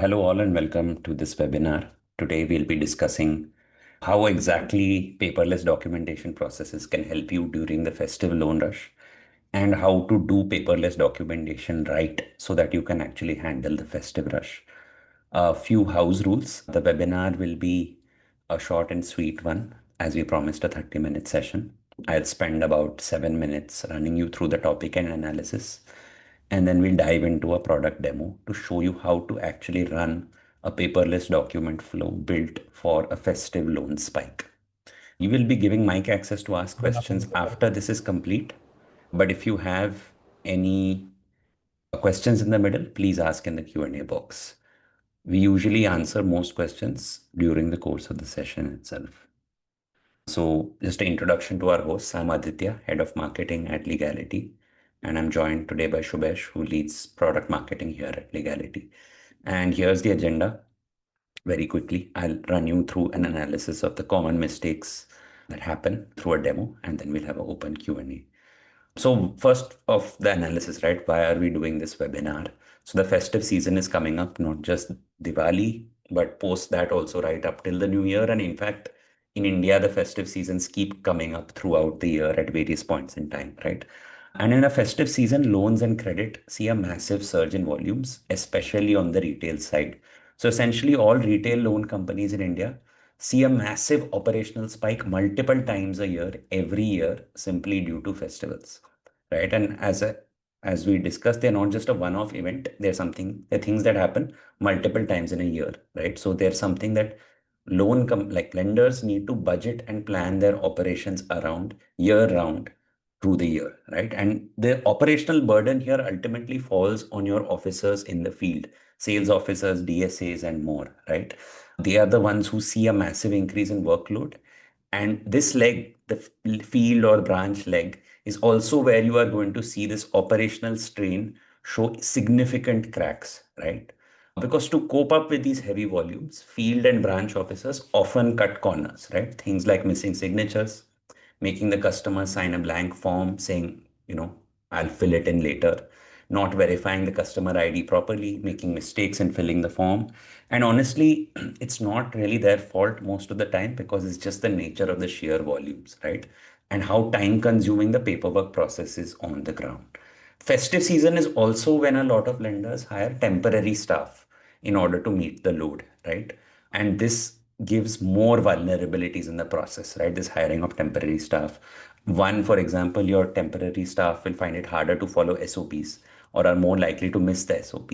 Hello, all, and welcome to this webinar. Today, we'll be discussing how exactly paperless documentation processes can help you during the festive loan rush and how to do paperless documentation right so that you can actually handle the festive rush. A few house rules. The webinar will be a short and sweet one, as we promised a 30-minute session. I'll spend about 7 minutes running you through the topic and analysis, and then we'll dive into a product demo to show you how to actually run a paperless document flow built for a festive loan spike. You will be giving mic access to ask questions after this is complete. But if you have any questions in the middle, please ask in the Q&A box. We usually answer most questions during the course of the session itself. So just an introduction to our hosts. I'm Aditya, Head of Marketing at Legality, and I'm joined today by Shubhesh, who leads product marketing here at Legality. And here's the agenda. Very quickly, I'll run you through an analysis of the common mistakes that happen through a demo, and then we'll have an open Q&A. So first of the analysis, right? Why are we doing this webinar? So the festive season is coming up, not just Diwali, but post that also right up till the new year. And in fact, in India, the festive seasons keep coming up throughout the year at various points in time, right? And in a festive season, loans and credit see a massive surge in volumes, especially on the retail side. So essentially, all retail loan companies in India see a massive operational spike multiple times a year, every year, simply due to festivals, right? And as we discussed, they're not just a one-off event. They're things that happen multiple times in a year, right? So there's something that like lenders need to budget and plan their operations around year round through the year, right? And the operational burden here ultimately falls on your officers in the field, sales officers, DSAs, and more, right? They are the ones who see a massive increase in workload. And this leg, the field or branch leg, is also where you are going to see this operational strain show significant cracks, right? Because to cope up with these heavy volumes, field and branch officers often cut corners, right? Things like missing signatures, making the customer sign a blank form saying, I'll fill it in later, not verifying the customer ID properly, making mistakes in filling the form. And honestly, it's not really their fault most of the time because it's just the nature of the sheer volumes, right? And how time consuming the paperwork process is on the ground. Festive season is also when a lot of lenders hire temporary staff in order to meet the load, right? And this gives more vulnerabilities in the process, right? This hiring of temporary staff. One, for example, your temporary staff will find it harder to follow SOPs or are more likely to miss the SOP.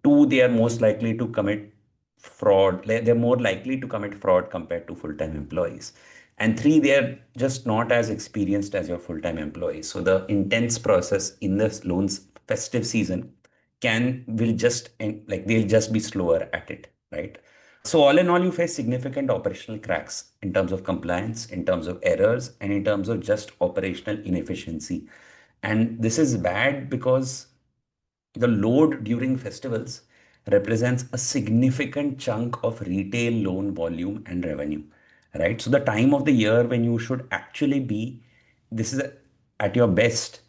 Two, they are most likely to commit fraud. They're more likely to commit fraud compared to full-time employees. And three, they are just not as experienced as your full-time employees. So the intense process in the loans festive season will just like they'll just be slower at it, right? So all in all, you face significant operational cracks in terms of compliance, in terms of errors, and in terms of just operational inefficiency. And this is bad because the load during festivals represents a significant chunk of retail loan volume and revenue, right? So the time of the year when you should actually be, this is at your best,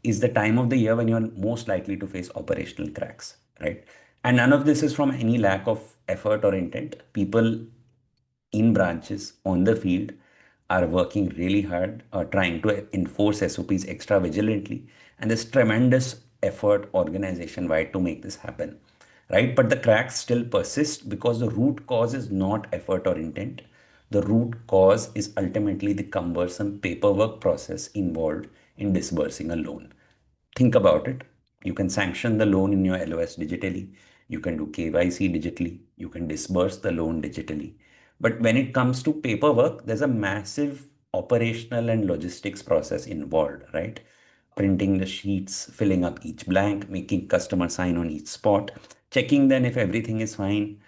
is the time of the year when you're most likely to face operational cracks, right? And none of this is from any lack of effort or intent. People in branches on the field are working really hard, trying to enforce SOPs extra vigilantly. And there's tremendous effort organization wide to make this happen, right? But the cracks still persist because the root cause is not effort or intent. The root cause is ultimately the cumbersome paperwork process involved in disbursing a loan. Think about it. You can sanction the loan in your LOS digitally. You can do KYC digitally. You can disburse the loan digitally. But when it comes to paperwork, there's a massive operational and logistics process involved, right? Printing the sheets, filling up each blank, making customer sign on each spot, checking then if everything is fine,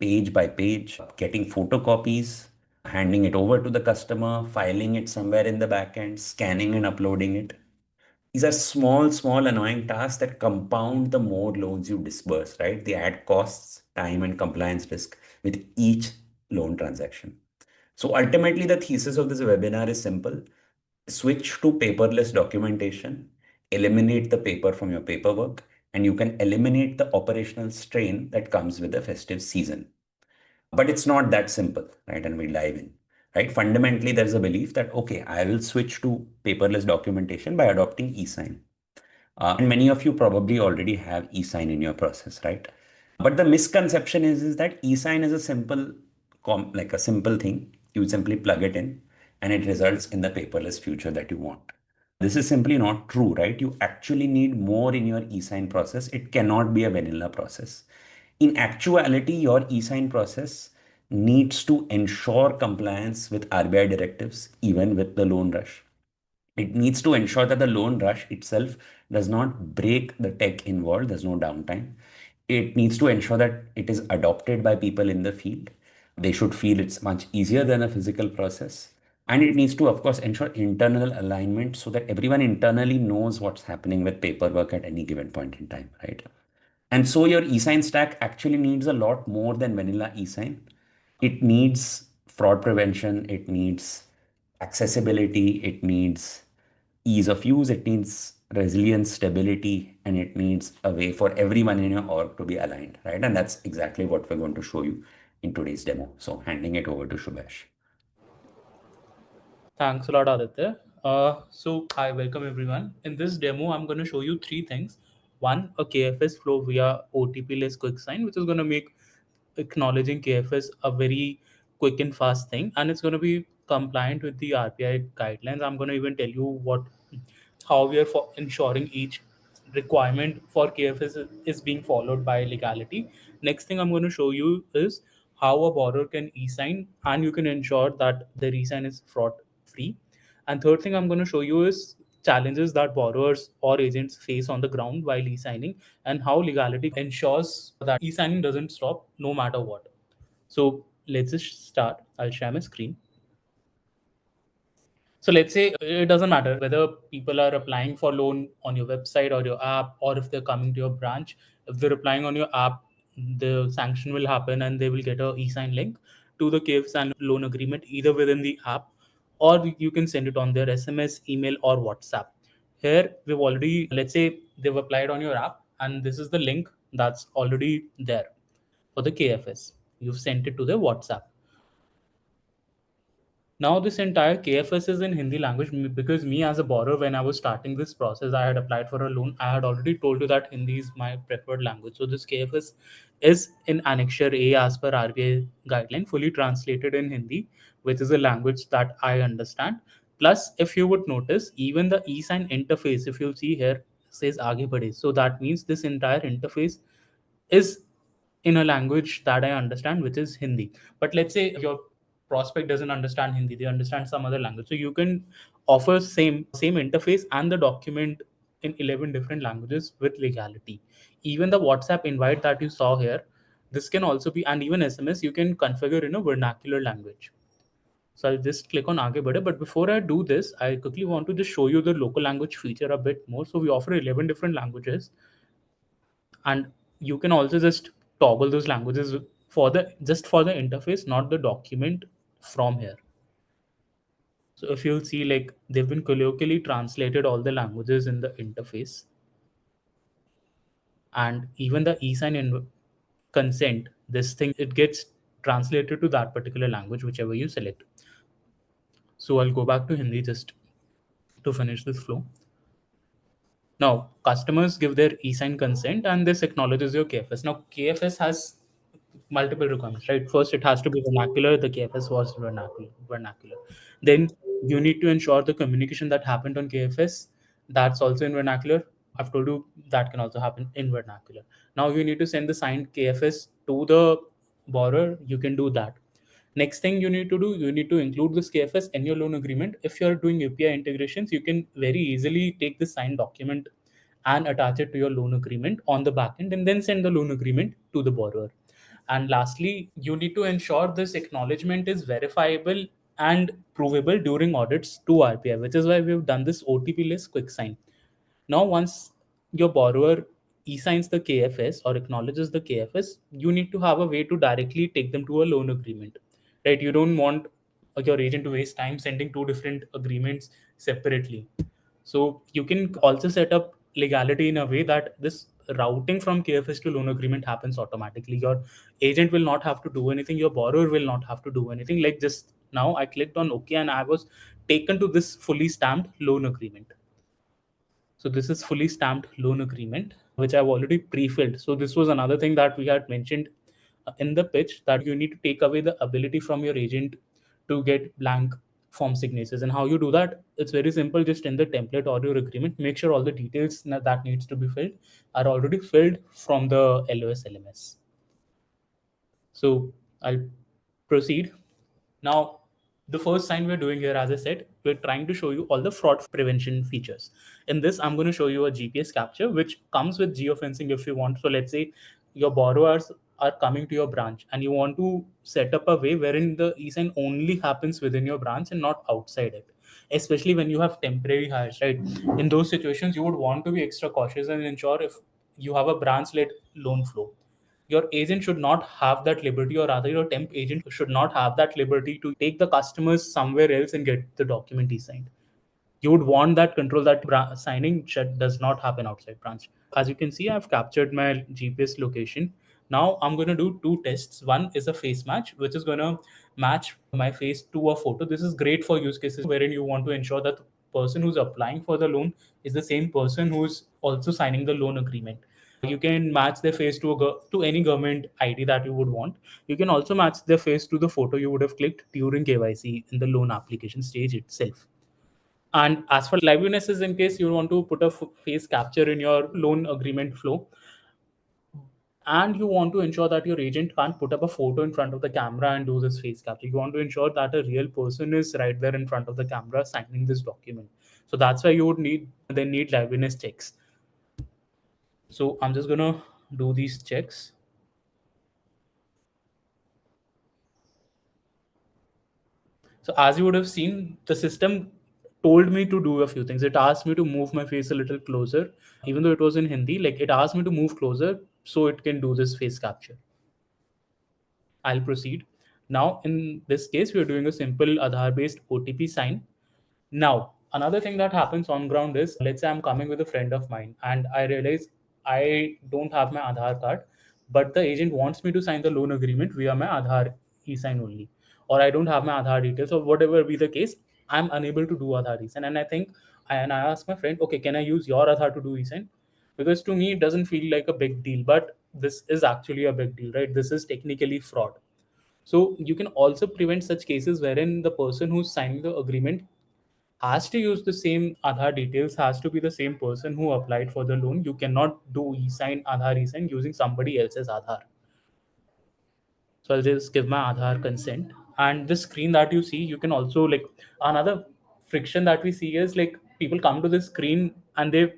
page by page, getting photocopies, handing it over to the customer, filing it somewhere in the backend, scanning and uploading it. These are small, annoying tasks that compound the more loans you disburse, right? They add costs, time, and compliance risk with each loan transaction. So ultimately, the thesis of this webinar is simple. Switch to paperless documentation, eliminate the paper from your paperwork, and you can eliminate the operational strain that comes with the festive season. But it's not that simple, right? And we dive in, right? Fundamentally, there's a belief that, okay, I will switch to paperless documentation by adopting eSign. And many of you probably already have eSign in your process, right? But the misconception is that eSign is a simple, like a simple thing. You simply plug it in and it results in the paperless future that you want. This is simply not true, right? You actually need more in your eSign process. It cannot be a vanilla process. In actuality, your eSign process needs to ensure compliance with RBI directives, even with the loan rush. It needs to ensure that the loan rush itself does not break the tech involved. There's no downtime. It needs to ensure that it is adopted by people in the field. They should feel it's much easier than a physical process. And it needs to, of course, ensure internal alignment so that everyone internally knows what's happening with paperwork at any given point in time, right? And so your eSign stack actually needs a lot more than vanilla eSign. It needs fraud prevention, it needs accessibility, it needs ease of use, it needs resilience, stability, and it needs a way for everyone in your org to be aligned, right? And that's exactly what we're going to show you in today's demo. So handing it over to Shubhash. Thanks a lot, Aditya. Hi, welcome everyone. In this demo, I'm going to show you three things. One, a KFS flow via OTP-less quick sign, which is going to make acknowledging KFS a very quick and fast thing, and it's going to be compliant with the RBI guidelines. I'm going to even tell you how we are ensuring each requirement for KFS is being followed by legality. Next thing I'm going to show you is how a borrower can e-sign and you can ensure that the e-sign is fraud free. And third thing I'm going to show you is challenges that borrowers or agents face on the ground while e-signing and how legality ensures that e-signing doesn't stop no matter what. So let's just start. I'll share my screen. So let's say it doesn't matter whether people are applying for loan on your website or your app, or if they're coming to your branch. If they're applying on your app, the sanction will happen and they will get a e-sign link to the KFS and loan agreement either within the app, or you can send it on their SMS, email, or WhatsApp. Here we've already, let's say they've applied on your app, and this is the link that's already there for the KFS. You've sent it to their WhatsApp. Now this entire KFS is in Hindi language because me as a borrower, when I was starting this process, I had applied for a loan. I had already told you that Hindi is my preferred language. So this KFS is in Annexure A as per RBI guideline, fully translated in Hindi, which is a language that I understand. Plus, if you would notice, even the e-sign interface, if you'll see here, says Aage Badhe. So that means this entire interface is in a language that I understand, which is Hindi. But let's say your prospect doesn't understand Hindi, they understand some other language. So you can offer same interface and the document in 11 different languages with legality. Even the WhatsApp invite that you saw here, this can also be, and even SMS, you can configure in a vernacular language. So I'll just click on Aage Badhe. But before I do this, I quickly want to just show you the local language feature a bit more. So we offer 11 different languages, and you can also just toggle those languages for the just for the interface, not the document from here. So if you'll see, like, they've been colloquially translated all the languages in the interface, and even the e-sign consent, this thing, it gets translated to that particular language whichever you select. So I'll go back to Hindi just to finish this flow. Now, customers give their e-sign consent and this acknowledges your KFS. Now, KFS has multiple requirements, right? First, it has to be vernacular. The KFS was vernacular. Then you need to ensure the communication that happened on KFS, that's also in vernacular. I've told you that can also happen in vernacular. Now you need to send the signed KFS to the borrower. You can do that. Next thing you need to do, you need to include this KFS in your loan agreement. If you're doing API integrations, you can very easily take the signed document and attach it to your loan agreement on the backend and then send the loan agreement to the borrower. And lastly, you need to ensure this acknowledgement is verifiable and provable during audits to RBI, which is why we've done this OTP-less quick sign. Now, once your borrower e-signs the KFS or acknowledges the KFS, you need to have a way to directly take them to a loan agreement, right? You don't want your agent to waste time sending two different agreements separately. So you can also set up legality in a way that this routing from KFS to loan agreement happens automatically. Your agent will not have to do anything. Your borrower will not have to do anything. Like just now, I clicked on OK and I was taken to this fully stamped loan agreement. So this is fully stamped loan agreement, which I've already pre-filled. So this was another thing that we had mentioned in the pitch, that you need to take away the ability from your agent to get blank form signatures. And how you do that? It's very simple. Just in the template or your agreement, make sure all the details that needs to be filled are already filled from the LOS LMS. So I'll proceed. Now, the first sign we're doing here, as I said, we're trying to show you all the fraud prevention features. In this, I'm going to show you a GPS capture, which comes with geofencing if you want. So let's say your borrowers are coming to your branch and you want to set up a way wherein the eSign only happens within your branch and not outside it. Especially when you have temporary hires, right? In those situations, you would want to be extra cautious and ensure if you have a branch-led loan flow, your agent should not have that liberty, or rather your temp agent should not have that liberty to take the customers somewhere else and get the document e-signed. You would want that control, that signing does not happen outside branch. As you can see, I've captured my GPS location. Now I'm going to do two tests. One is a face match, which is going to match my face to a photo. This is great for use cases wherein you want to ensure that the person who's applying for the loan is the same person who's also signing the loan agreement. You can match their face to to any government ID that you would want. You can also match their face to the photo you would have clicked during KYC in the loan application stage itself. And as for liveliness, is in case you want to put a face capture in your loan agreement flow, and you want to ensure that your agent can't put up a photo in front of the camera and do this face capture. You want to ensure that a real person is right there in front of the camera signing this document. So that's why you would need liveliness checks. So I'm just gonna do these checks. So as you would have seen, the system told me to do a few things. It asked me to move my face a little closer, even though it was in Hindi. Like it asked me to move closer so it can do this face capture. I'll proceed. Now, in this case, we are doing a simple Aadhaar-based OTP sign. Now, another thing that happens on ground is, let's say I'm coming with a friend of mine and I realize I don't have my Aadhaar card, but the agent wants me to sign the loan agreement via my Aadhaar e-sign only, or I don't have my Aadhaar details, or whatever be the case, I'm unable to do Aadhaar e-sign. And I think, and I asked my friend, okay, can I use your Aadhaar to do e-sign? Because to me, it doesn't feel like a big deal, but this is actually a big deal, right? This is technically fraud. So you can also prevent such cases wherein the person who's signing the agreement has to use the same Aadhaar details, has to be the same person who applied for the loan. You cannot do e-sign, Aadhaar e-sign using somebody else's Aadhaar. So I'll just give my Aadhaar consent. And this screen that you see, you can also like, another friction that we see is like people come to this screen and they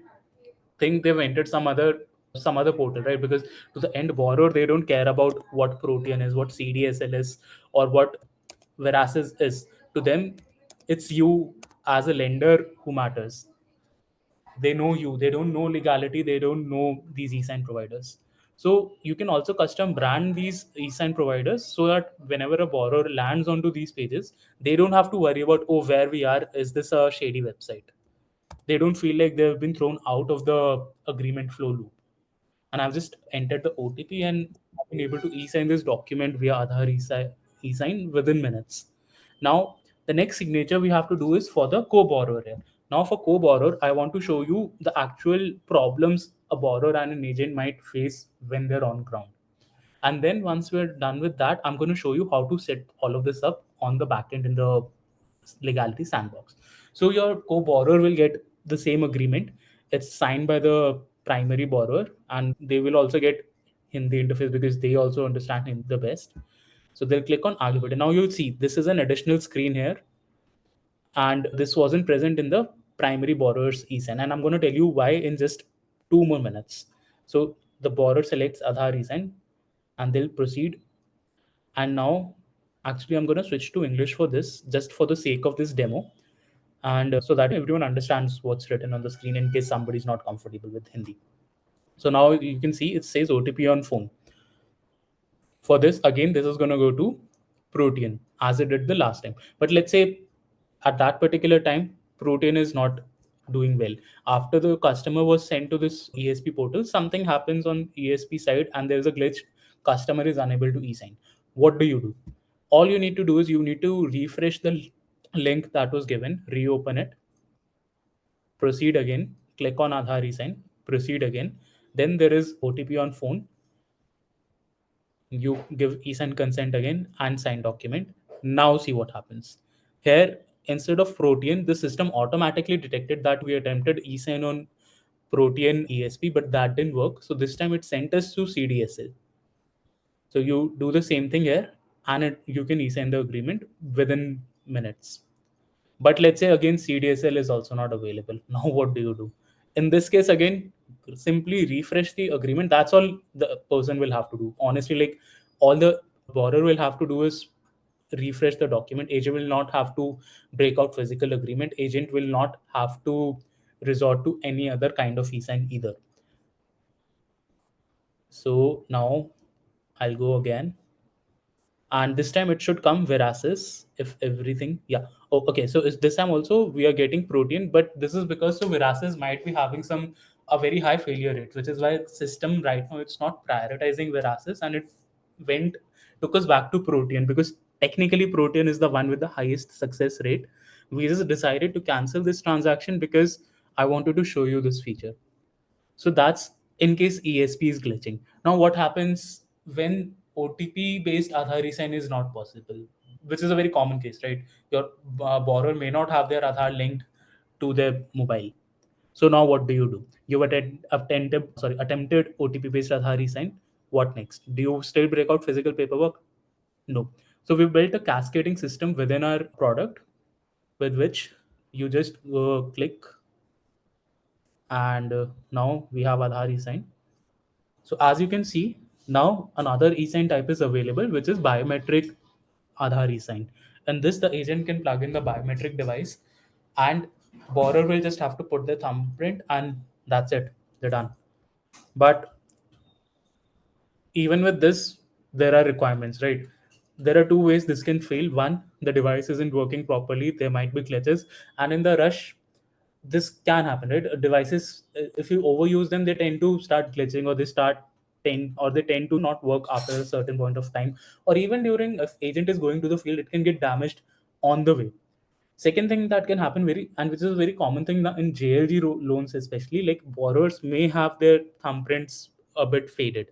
think they've entered some other portal, right? Because to the end borrower, they don't care about what Protean is, what CDSL is, or what Veracis is. To them, it's you as a lender who matters. They know you, they don't know legality, they don't know these e-sign providers. So you can also custom brand these e-sign providers so that whenever a borrower lands onto these pages, they don't have to worry about, oh, where we are, is this a shady website? They don't feel like they've been thrown out of the agreement flow loop. And I've just entered the OTP and I've been able to e-sign this document via Aadhaar e-sign within minutes. Now, the next signature we have to do is for the co-borrower here. Now, for co-borrower, I want to show you the actual problems a borrower and an agent might face when they're on ground. And then once we're done with that, I'm going to show you how to set all of this up on the backend in the legality sandbox. So your co-borrower will get the same agreement. It's signed by the primary borrower, and they will also get Hindi interface because they also understand Hindi the best. So they'll click on Aage Badhe. Now you'll see this is an additional screen here, and this wasn't present in the primary borrower's eSign. And I'm going to tell you why in just 2 more minutes. So the borrower selects Aadhaar eSign, and they'll proceed. And now, actually, I'm going to switch to English for this, just for the sake of this demo, and so that everyone understands what's written on the screen in case somebody's not comfortable with Hindi. So now you can see it says OTP on phone. For this, again, this is going to go to Protean as it did the last time. But let's say at that particular time, Protean is not doing well. After the customer was sent to this ESP portal, something happens on ESP side and there's a glitch. Customer is unable to e-sign. What do? All you need to do is you need to refresh the link that was given, reopen it, proceed again, click on Aadhaar e-sign, proceed again. Then there is OTP on phone. You give eSign consent again and sign document. Now see what happens. Here, instead of Protean, the system automatically detected that we attempted eSign on Protean ESP, but that didn't work. So this time it sent us to CDSL. So you do the same thing here, and you can eSign the agreement within minutes. But let's say again CDSL is also not available. Now what do? In this case again, simply refresh the agreement. That's all the person will have to do. Honestly, like all the borrower will have to do is refresh the document. Agent will not have to break out physical agreement. Agent will not have to resort to any other kind of e-sign either. So now I'll go again, and this time it should come veracis if everything, yeah. Oh, okay, so is this time also we are getting protein, but this is because so veracis might be having some a very high failure rate, which is why system right now it's not prioritizing veracis, and it went took us back to protein, because technically protein is the one with the highest success rate. We just decided to cancel this transaction because I wanted to show you this feature. So that's in case ESP is glitching. Now, what happens when OTP based Aadhaar resign is not possible, which is a very common case, right? Your borrower may not have their Aadhaar linked to their mobile. So now what do? You attempted OTP based Aadhaar resign. What next? Do you still break out physical paperwork? No. So we've built a cascading system within our product with which you just click, and now we have Aadhaar resign. So as you can see, now another eSign type is available, which is biometric Aadhaar eSign. And this, the agent can plug in the biometric device, and borrower will just have to put their thumbprint, and that's it. They're done. But even with this, there are requirements, right? There are two ways this can fail. One, the device isn't working properly. There might be glitches, and in the rush, this can happen, right? Devices, if you overuse them, they tend to start glitching, or they tend to not work after a certain point of time, or even during if agent is going to the field, it can get damaged on the way. Second thing that can happen very, and which is a very common thing now in JLG loans especially, like borrowers may have their thumbprints a bit faded,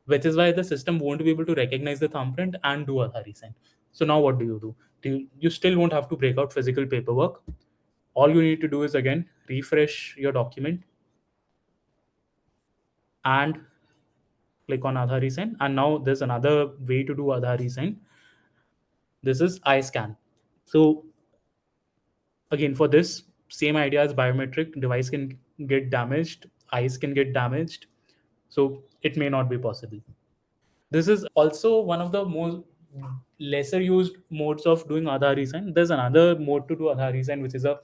which is why the system won't be able to recognize the thumbprint and do Aadhaar resign. So now what do? You still won't have to break out physical paperwork. All you need to do is again refresh your document and click on Aadhaar resign. And now there's another way to do Aadhaar resign. This is eye scan. So again, for this same idea as biometric, device can get damaged, eyes can get damaged, so it may not be possible. This is also one of the most lesser used modes of doing Aadhaar resign. There's another mode to do Aadhaar resign, which is a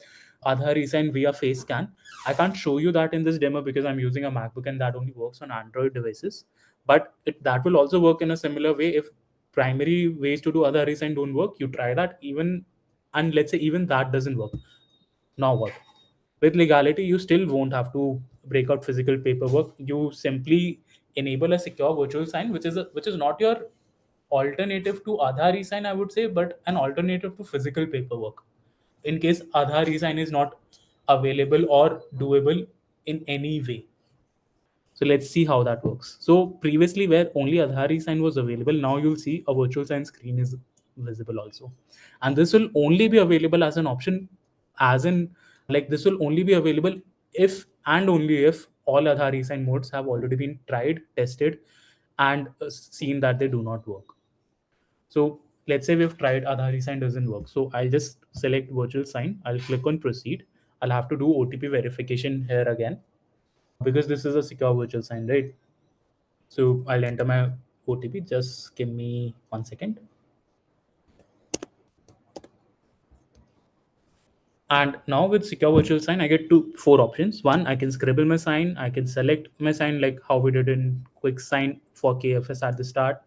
Aadhaar resign via face scan. I can't show you that in this demo because I'm using a MacBook and that only works on Android devices. But that will also work in a similar way. If primary ways to do Aadhaar resign don't work, you try that even, and let's say even that doesn't work. Now what? With legality, you still won't have to break out physical paperwork. You simply enable a secure virtual sign, which is not your alternative to Aadhaar e-sign, I would say, but an alternative to physical paperwork. In case Aadhaar e-sign is not available or doable in any way. So let's see how that works. So previously, where only Aadhaar sign was available, now you'll see a virtual sign screen is visible also, and this will only be available as an option, as in like this will only be available if and only if all Aadhaar sign modes have already been tried, tested, and seen that they do not work. So let's say we've tried Aadhaar sign doesn't work. So I'll just select virtual sign. I'll click on proceed. I'll have to do OTP verification here again because this is a secure virtual sign, right? So I'll enter my OTP. Just give me 1 second. And now with secure virtual sign, I get four options. One, I can scribble my sign. I can select my sign like how we did in quick sign for KFS at the start.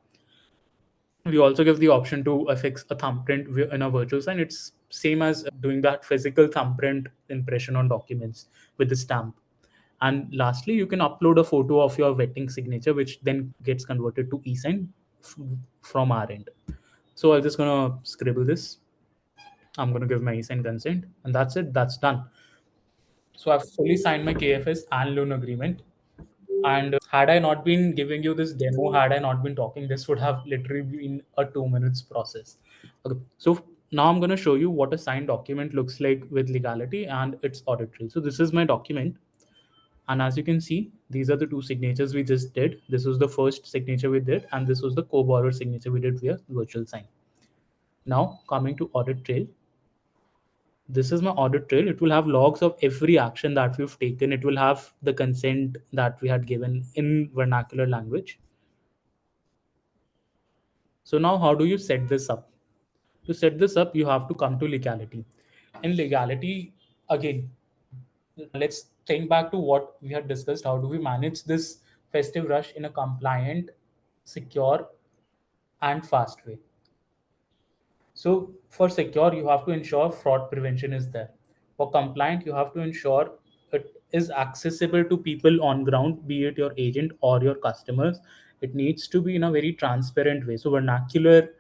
We also give the option to affix a thumbprint in a virtual sign. It's same as doing that physical thumbprint impression on documents with the stamp. And lastly, you can upload a photo of your vetting signature, which then gets converted to eSign f- from our end. So I'm just gonna scribble this. I'm gonna give my eSign consent, and that's it. That's done. So I've fully signed my KFS and loan agreement. And had I not been giving you this demo, had I not been talking, this would have literally been a 2 minutes process. Okay. So now I'm going to show you what a signed document looks like with legality and its audit trail. So this is my document. And as you can see, these are the two signatures we just did. This was the first signature we did, and this was the co-borrower signature we did via virtual sign. Now coming to audit trail, this is my audit trail. It will have logs of every action that we've taken. It will have the consent that we had given in vernacular language. So now how do you set this up? To set this up, you have to come to legality. In legality, again, let's think back to what we had discussed. How do we manage this festive rush in a compliant, secure, and fast way? So for secure, you have to ensure fraud prevention is there. For compliant, you have to ensure it is accessible to people on ground, be it your agent or your customers. It needs to be in a very transparent way. So vernacular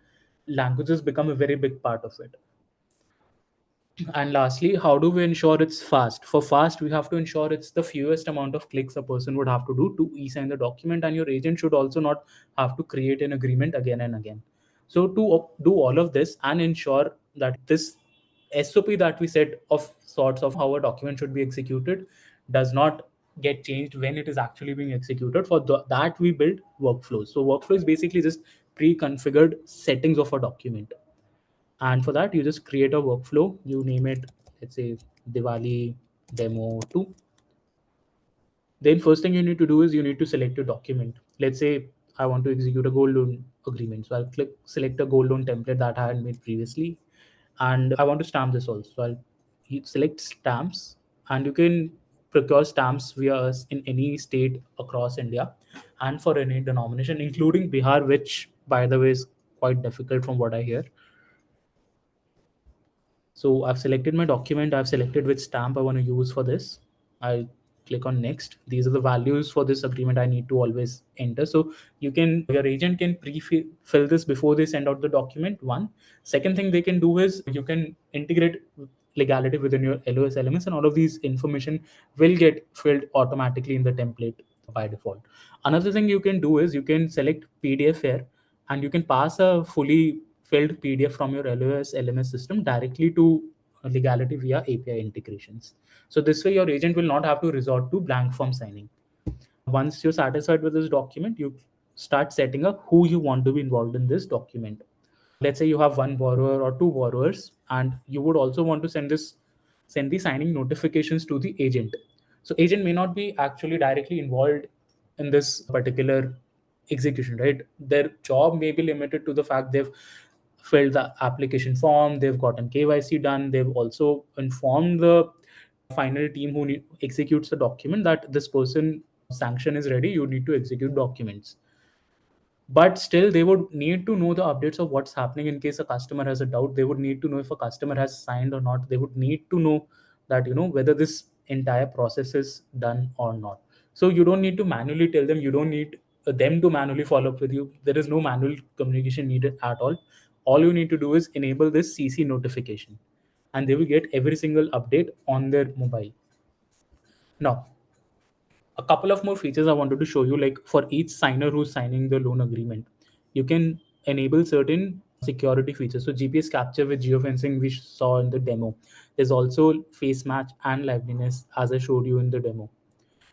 languages become a very big part of it. And lastly, how do we ensure it's fast? For fast, we have to ensure it's the fewest amount of clicks a person would have to do to e-sign the document, and your agent should also not have to create an agreement again and again. So to do all of this and ensure that this SOP that we set of sorts of how a document should be executed does not get changed when it is actually being executed, for that we build workflows. So workflow is basically just pre-configured settings of a document, and for that you just create a workflow. You name it, let's say Diwali demo 2. Then first thing you need to do is you need to select your document. Let's say I want to execute a gold loan agreement, so I'll click select a gold loan template that I had made previously, and I want to stamp this also. So I'll select stamps, and you can procure stamps via us in any state across India and for any denomination, including Bihar, which by the way is quite difficult from what I hear. So I've selected my document. I've selected which stamp I want to use for this. I'll click on next. These are the values for this agreement I need to always enter. So your agent can pre-fill this before they send out the document. One. Second thing they can do is you can integrate legality within your LOS elements, and all of these information will get filled automatically in the template by default. Another thing you can do is you can select PDF here, and you can pass a fully filled PDF from your LOS LMS system directly to legality via API integrations. So this way your agent will not have to resort to blank form signing. Once you're satisfied with this document, you start setting up who you want to be involved in this document. Let's say you have one borrower or two borrowers, and you would also want to send the signing notifications to the agent. So agent may not be actually directly involved in this particular execution, right? Their job may be limited to the fact they've filled the application form, they've gotten KYC done, they've also informed the final team who executes the document that this person sanction is ready, you need to execute documents. But still they would need to know the updates of what's happening in case a customer has a doubt. They would need to know if a customer has signed or not. They would need to know that whether this entire process is done or not. So you don't need to manually tell them, you don't need them to manually follow up with you. There is no manual communication needed at all you need to do is enable this CC notification, and they will get every single update on their mobile. Now, a couple of more features I wanted to show you, like for each signer who's signing the loan agreement, you can enable certain security features. So GPS capture with geofencing we saw in the demo. There's also face match and liveliness as I showed you in the demo.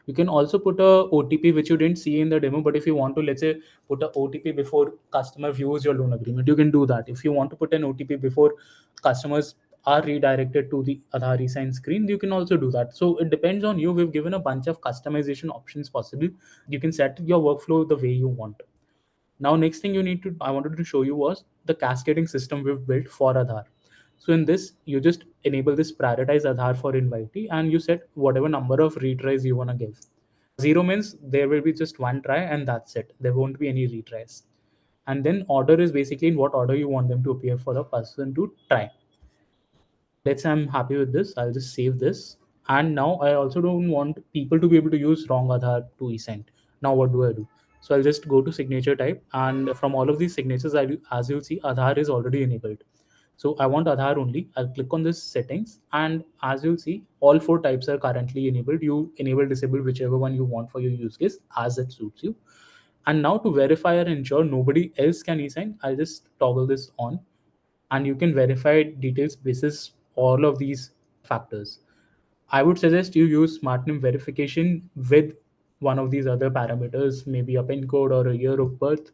You can also put a OTP which you didn't see in the demo, but if you want to, let's say, put a OTP before customer views your loan agreement, you can do that. If you want to put an OTP before customers are redirected to the Aadhaar eSign screen, you can also do that. So it depends on you. We've given a bunch of customization options possible. You can set your workflow the way you want. Now, next thing I wanted to show you was the cascading system we've built for Aadhaar. So in this, you just enable this prioritize Aadhaar for invitee, and you set whatever number of retries you want to give. Zero means there will be just one try and that's it. There won't be any retries. And then order is basically in what order you want them to appear for the person to try. Let's say I'm happy with this, I'll just save this. And now I also don't want people to be able to use wrong Aadhaar to eSign. Now what do I do? So I'll just go to signature type, and from all of these signatures, as you'll see, Aadhaar is already enabled. So I want Aadhaar only. I'll click on this settings, and as you'll see, all four types are currently enabled. You enable, disable whichever one you want for your use case as it suits you. And now to verify or ensure nobody else can e-sign, I'll just toggle this on, and you can verify details basis all of these factors. I would suggest you use smart name verification with one of these other parameters, maybe a PIN code or a year of birth,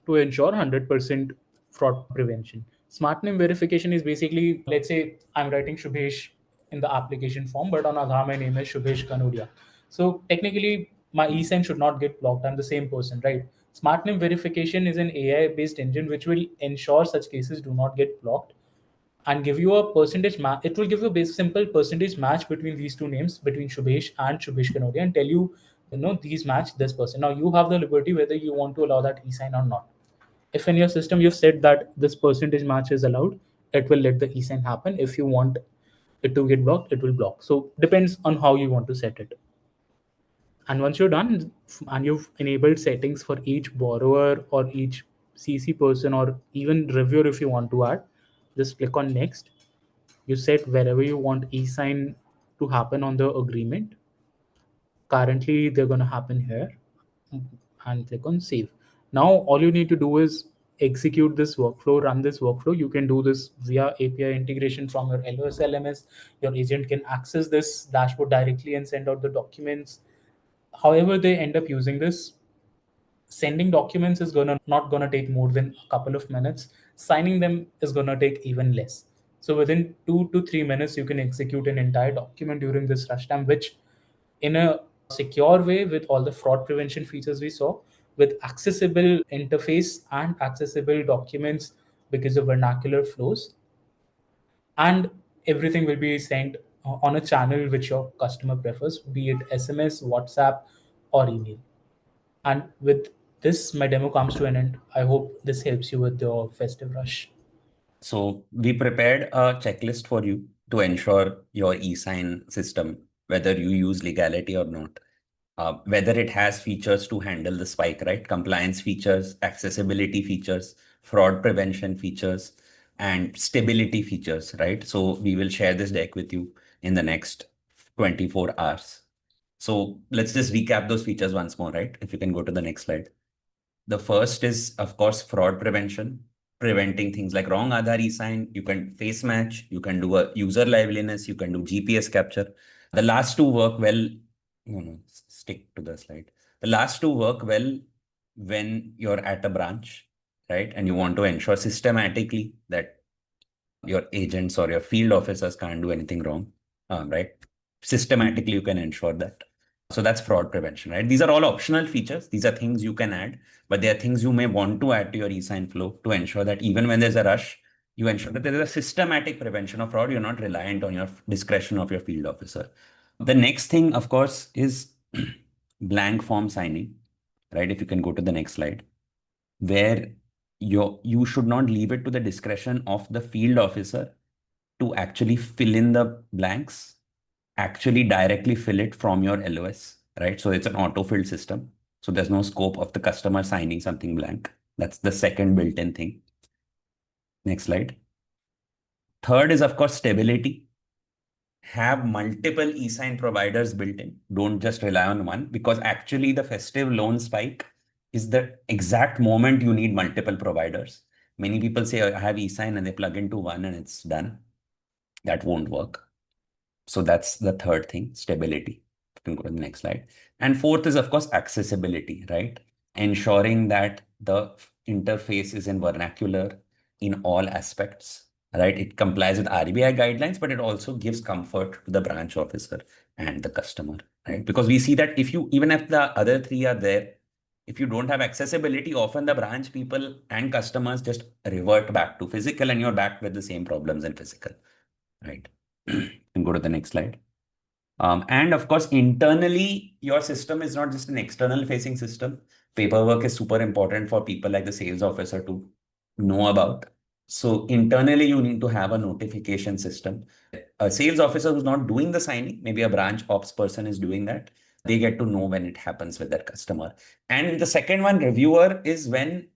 to ensure 100% fraud prevention. Smart name verification is basically, let's say I'm writing Shubhesh in the application form, but on Aadhaar my name is Shubhesh Kanodia. So technically, my eSign should not get blocked. I'm the same person, right? Smart name verification is an AI-based engine which will ensure such cases do not get blocked and give you a percentage match. It will give you a base simple percentage match between these two names, between Shubhesh and Shubhesh Kanodia, and tell you, these match this person. Now you have the liberty whether you want to allow that e-sign or not. If in your system you've said that this percentage match is allowed, it will let the e-sign happen. If you want it to get blocked, it will block. So depends on how you want to set it. And once you're done and you've enabled settings for each borrower or each CC person or even reviewer, if you want to add, just click on next. You set wherever you want e-sign to happen on the agreement. Currently they're going to happen here, and click on save. Now all you need to do is execute this workflow, run this workflow. You can do this via API integration from your LOS LMS. Your agent can access this dashboard directly and send out the documents. However they end up using this, sending documents is gonna not gonna take more than a couple of minutes. Signing them is gonna take even less. So within 2 to 3 minutes, you can execute an entire document during this runtime, which in a secure way with all the fraud prevention features we saw, with accessible interface and accessible documents because of vernacular flows, and everything will be sent on a channel which your customer prefers, be it SMS, WhatsApp, or email. And with this, my demo comes to an end. I hope this helps you with your festive rush. So we prepared a checklist for you to ensure your eSign system, whether you use legality or not, whether it has features to handle the spike, right? Compliance features, accessibility features, fraud prevention features, and stability features, right? So we will share this deck with you in the next 24 hours. So let's just recap those features once more, right? If you can go to the next slide. The first is, of course, fraud prevention, preventing things like wrong Aadhaar e-sign. You can face match, you can do a user liveliness, you can do GPS capture. The last two work well. No, no, stick to the slide. The last two work well when you're at a branch, right? And you want to ensure systematically that your agents or your field officers can't do anything wrong, right? Systematically, you can ensure that. So that's fraud prevention, right? These are all optional features. These are things you can add, but they are things you may want to add to your eSign flow to ensure that even when there's a rush, you ensure that there is a systematic prevention of fraud. You're not reliant on your discretion of your field officer. The next thing, of course, is blank form signing, right? If you can go to the next slide, where you should not leave it to the discretion of the field officer to actually fill in the blanks, actually directly fill it from your LOS, right? So it's an auto-filled system. So there's no scope of the customer signing something blank. That's the second built-in thing. Next slide. Third is, of course, stability. Have multiple eSign providers built in. Don't just rely on one, because actually the festive loan spike is the exact moment you need multiple providers. Many people say, I have eSign, and they plug into one and it's done. That won't work. So that's the third thing, stability. You can go to the next slide. And fourth is, of course, accessibility, right? Ensuring that the interface is in vernacular in all aspects, right? It complies with RBI guidelines, but it also gives comfort to the branch officer and the customer, right? Because we see that even if the other three are there, if you don't have accessibility, often the branch people and customers just revert back to physical, and you're back with the same problems in physical, right? And go to the next slide. And of course, internally, your system is not just an external facing system. paperwork is super important for people like the sales officer to know about. So internally, you need to have a notification system. A sales officer who's not doing the signing, maybe a branch ops person is doing that. They get to know when it happens with their customer. And the second one, reviewer, is when,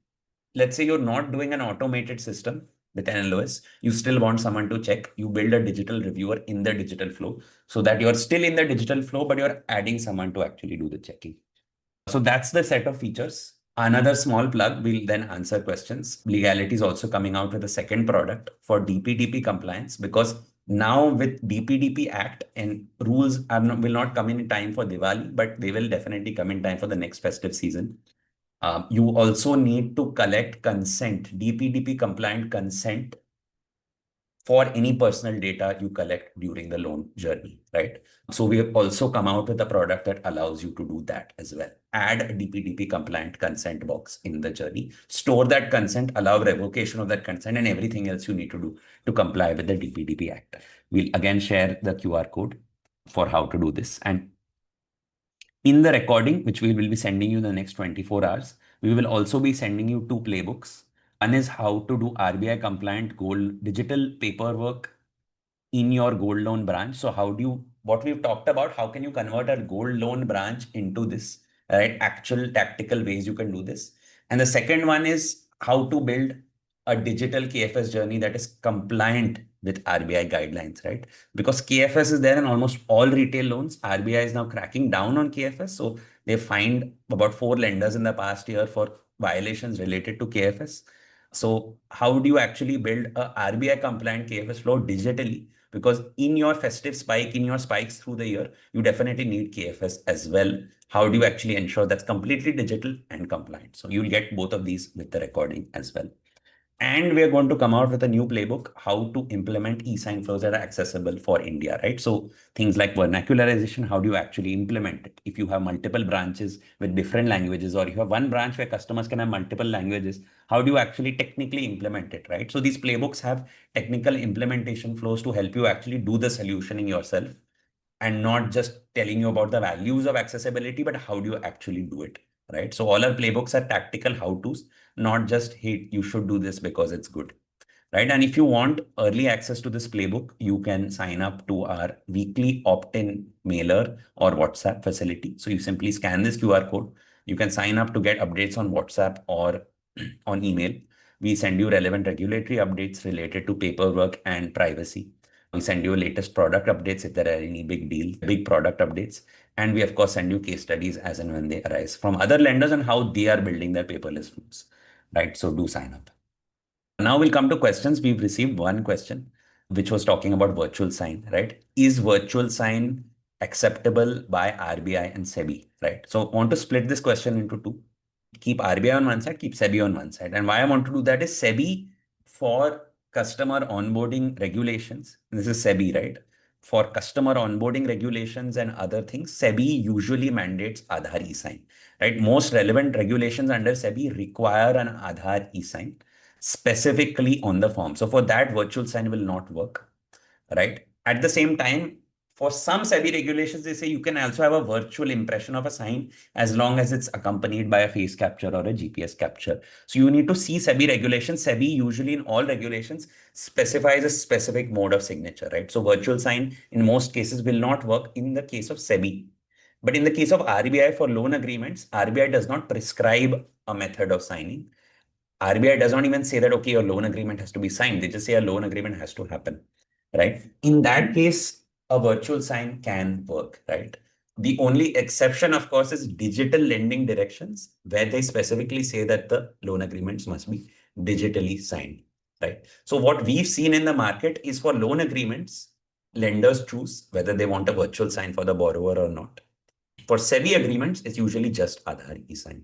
let's say, you're not doing an automated system with an LOS, you still want someone to check. You build a digital reviewer in the digital flow so that you're still in the digital flow, but you're adding someone to actually do the checking. So that's the set of features. Another small plug will then answer questions. Legality is also coming out with a second product for DPDP compliance, because now with DPDP Act and rules will not come in time for Diwali, but they will definitely come in time for the next festive season. You also need to collect consent, DPDP compliant consent for any personal data you collect during the loan journey, right? So we have also come out with a product that allows you to do that as well. Add a DPDP compliant consent box in the journey, store that consent, allow revocation of that consent, and everything else you need to do to comply with the DPDP Act. We'll again share the QR code for how to do this. And in the recording, which we will be sending you in the next 24 hours, we will also be sending you two playbooks. One is how to do RBI compliant gold digital paperwork in your gold loan branch. So how do you, what we've talked about, how can you convert a gold loan branch into this, right? Actual tactical ways you can do this. And the second one is how to build a digital KFS journey that is compliant with RBI guidelines, right? Because KFS is there in almost all retail loans. RBI is now cracking down on KFS. So they fined about 4 lenders in the past year for violations related to KFS. So how do you actually build a RBI compliant KFS flow digitally? Because in your festive spike, in your spikes through the year, you definitely need KFS as well. How do you actually ensure that's completely digital and compliant? So you'll get both of these with the recording as well. And we are going to come out with a new playbook, how to implement eSign flows that are accessible for India, right? So things like vernacularization, how do you actually implement it? If you have multiple branches with different languages, or you have one branch where customers can have multiple languages, how do you actually technically implement it, right? So these playbooks have technical implementation flows to help you actually do the solutioning yourself, and not just telling you about the values of accessibility, but how do you actually do it, right? So all our playbooks are tactical how-tos, not just, hey, you should do this because it's good, right? And if you want early access to this playbook, you can sign up to our weekly opt-in mailer or WhatsApp facility. So you simply scan this QR code. You can sign up to get updates on WhatsApp or on email. We send you relevant regulatory updates related to paperwork and privacy. We send you latest product updates if there are any big deals, big product updates. And we, of course, send you case studies as and when they arise from other lenders and how they are building their paperless flows, right? So do sign up. Now we'll come to questions. We've received one question, which was talking about virtual sign, right? Is virtual sign acceptable by RBI and SEBI, right? So I want to split this question into two. Keep RBI on one side, keep SEBI on one side. And why I want to do that is SEBI for customer onboarding regulations. This is SEBI, right? For customer onboarding regulations and other things, SEBI usually mandates Aadhaar eSign, right? Most relevant regulations under SEBI require an Aadhaar eSign specifically on the form. So for that, virtual sign will not work, right? At the same time, for some SEBI regulations, they say you can also have a virtual impression of a sign as long as it's accompanied by a face capture or a GPS capture. So you need to see SEBI regulations. SEBI usually in all regulations specifies a specific mode of signature, right? So virtual sign in most cases will not work in the case of SEBI. But in the case of RBI for loan agreements, RBI does not prescribe a method of signing. RBI does not even say that, okay, your loan agreement has to be signed. They just say a loan agreement has to happen, right? In that case, a virtual sign can work, right? The only exception, of course, is digital lending directions, where they specifically say that the loan agreements must be digitally signed, right? So what we've seen in the market is for loan agreements, lenders choose whether they want a virtual sign for the borrower or not. For SEBI agreements, it's usually just Aadhaar e-sign,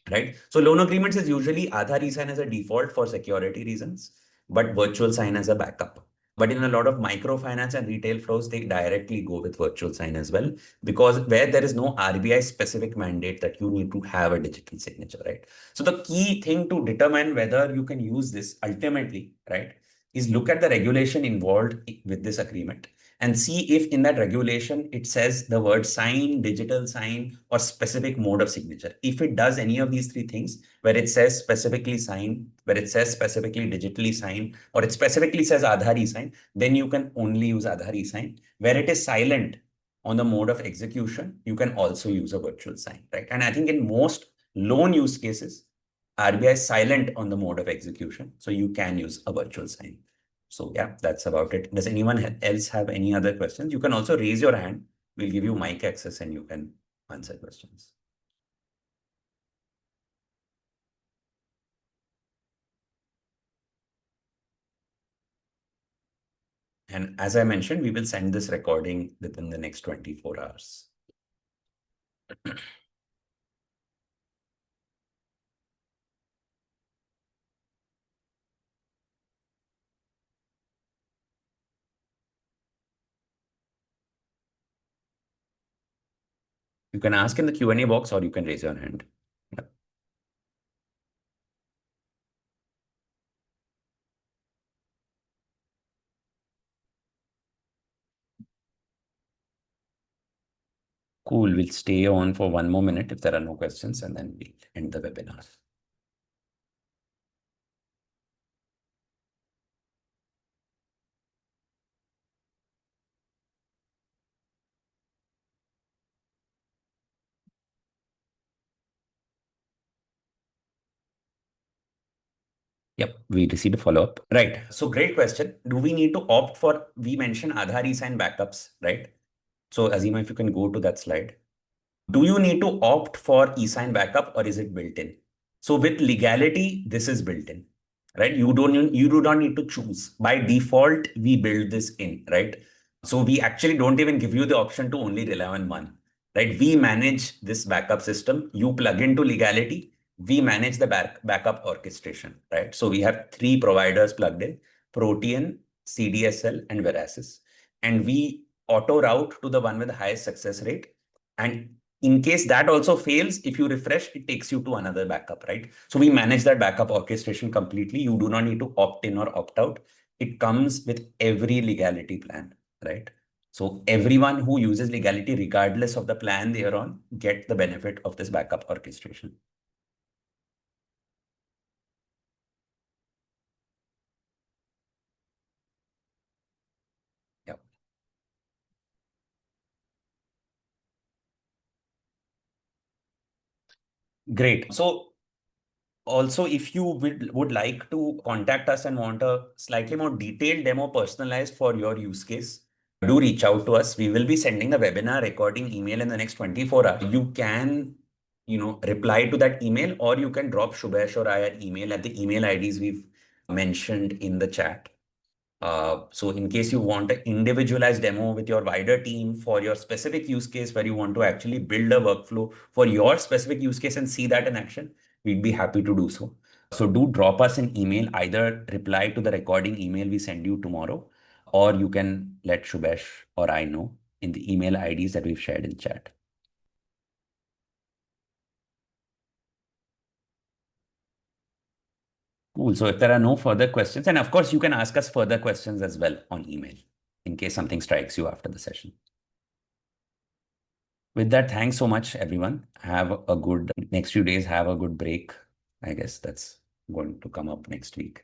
right? So loan agreements is usually Aadhaar eSign as a default for security reasons, but virtual sign as a backup. But in a lot of microfinance and retail flows, they directly go with virtual sign as well, because where there is no RBI specific mandate that you need to have a digital signature, right? So the key thing to determine whether you can use this ultimately, right, is look at the regulation involved with this agreement and see if in that regulation it says the word sign, digital sign, or specific mode of signature. If it does any of these three things, where it says specifically sign, where it says specifically digitally sign, or it specifically says Aadhaar eSign, then you can only use Aadhaar eSign. Where it is silent on the mode of execution, you can also use a virtual sign, right? And I think in most loan use cases, RBI is silent on the mode of execution, so you can use a virtual sign. So yeah, that's about it. Does anyone else have any other questions? You can also raise your hand. We'll give you mic access and you can answer questions. And as I mentioned, we will send this recording within the next 24 hours. You can ask in the Q&A box or you can raise your hand. Yeah. Cool. We'll stay on for one more minute if there are no questions, and then we'll end the webinar. Yep, we received a follow-up. Right. So great question. Do we need to opt for, we mentioned Aadhaar eSign backups, right? So Azima, if you can go to that slide. Do you need to opt for eSign backup or is it built in? So with legality, this is built in, right? You do not need to choose. By default, we build this in, right? So we actually don't even give you the option to only rely on one, right? We manage this backup system. You plug into legality. We manage the backup orchestration, right? So we have three providers plugged in: Protean, CDSL, and Verasis. And we auto route to the one with the highest success rate. And in case that also fails, if you refresh, it takes you to another backup, right? So we manage that backup orchestration completely. You do not need to opt in or opt out. It comes with every legality plan, right? So everyone who uses legality, regardless of the plan they are on, get the benefit of this backup orchestration. Yeah. Great. So also, if you would like to contact us and want a slightly more detailed demo personalized for your use case, do reach out to us. We will be sending the webinar recording email in the next 24 hours. You can, reply to that email, or you can drop Shubhesh or I an email at the email IDs we've mentioned in the chat. So in case you want an individualized demo with your wider team for your specific use case where you want to actually build a workflow for your specific use case and see that in action, we'd be happy to do so. So do drop us an email, either reply to the recording email we send you tomorrow, or you can let Shubhesh or I know in the email IDs that we've shared in chat. Cool. So if there are no further questions, and of course you can ask us further questions as well on email in case something strikes you after the session. With that, thanks so much, everyone. Have a good next few days. Have a good break. I guess that's going to come up next week.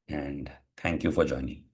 And thank you for joining.